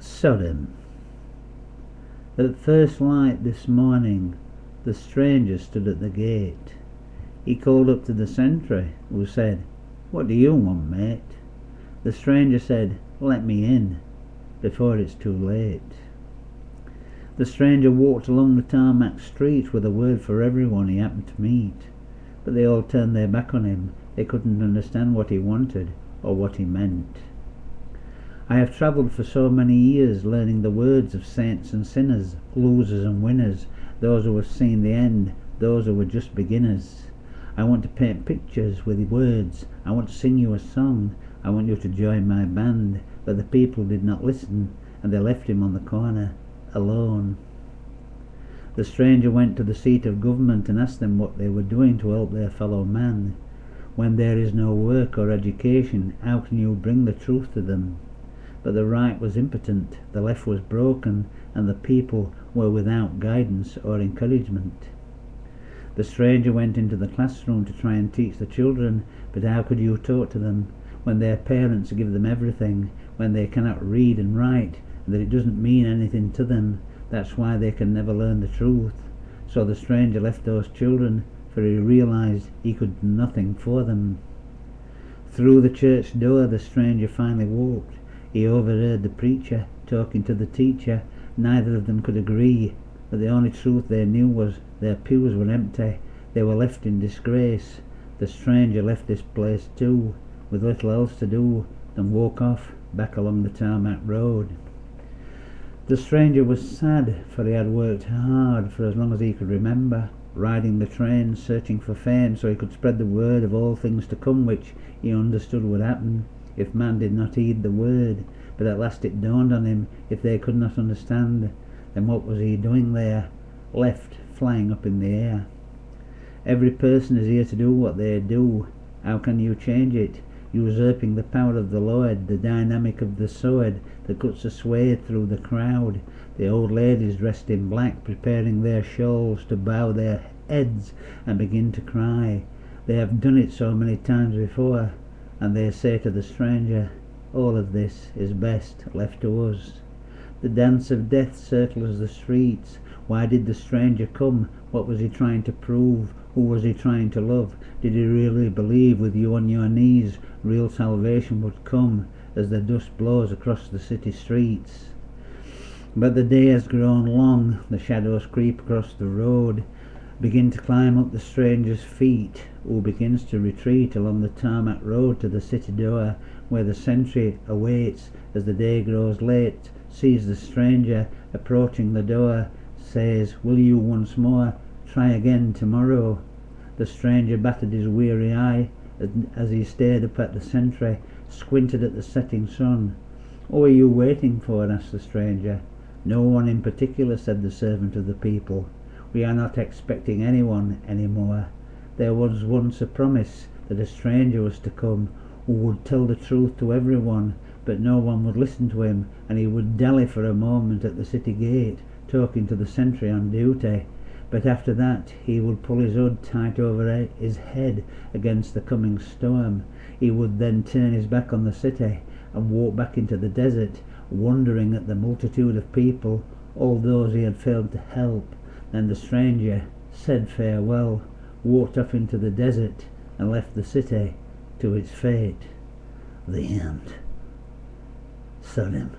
Sodom. At first light this morning, the stranger stood at the gate. He called up to the sentry, who said, "What do you want, mate?" The stranger said, "Let me in, before it's too late." The stranger walked along the tarmac street with a word for everyone he happened to meet, but they all turned their back on him. They couldn't understand what he wanted or what he meant. I have travelled for so many years, learning the words of saints and sinners, losers and winners, those who have seen the end, those who were just beginners. I want to paint pictures with words. I want to sing you a song. I want you to join my band. But the people did not listen, and they left him on the corner, alone. The stranger went to the seat of government and asked them what they were doing to help their fellow man. When there is no work or education, how can you bring the truth to them? But the right was impotent, the left was broken, and the people were without guidance or encouragement. The stranger went into the classroom to try and teach the children, but how could you talk to them when their parents give them everything, when they cannot read and write, and that it doesn't mean anything to them? That's why they can never learn the truth. So the stranger left those children, for he realized he could do nothing for them. Through the church door the stranger finally walked. He overheard the preacher talking to the teacher. Neither of them could agree, but the only truth they knew was their pews were empty. They were left in disgrace. The stranger left this place too, with little else to do than walk off back along the tarmac road. The stranger was sad, for he had worked hard for as long as he could remember, riding the train, searching for fame, so he could spread the word of all things to come, which he understood would happen if man did not heed the word. But at last it dawned on him, if they could not understand, then what was he doing there, left flying up in the air? Every person is here to do what they do. How can you change it? Usurping the power of the Lord, the dynamic of the sword that cuts a swathe through the crowd. The old ladies dressed in black, preparing their shawls to bow their heads and begin to cry. They have done it so many times before, and they say to the stranger, all of this is best left to us. The dance of death circles the streets. Why did the stranger come? What was he trying to prove? Who was he trying to love? Did he really believe with you on your knees real salvation would come as the dust blows across the city streets? But the day has grown long. The shadows creep across the road, begin to climb up the stranger's feet, who begins to retreat along the tarmac road to the city door, where the sentry awaits as the day grows late, sees the stranger approaching the door, says, "Will you once more try again tomorrow?" The stranger battered his weary eye as he stared up at the sentry, squinted at the setting sun. "Who are you waiting for?" asked the stranger. "No one in particular," said the servant of the people. "We are not expecting anyone any more. There was once a promise that a stranger was to come who would tell the truth to everyone, but no one would listen to him, and he would dally for a moment at the city gate, talking to the sentry on duty. But after that he would pull his hood tight over his head against the coming storm. He would then turn his back on the city and walk back into the desert, wondering at the multitude of people, all those he had failed to help. Then the stranger said farewell, walked off into the desert, and left the city to its fate." The end. Sodom.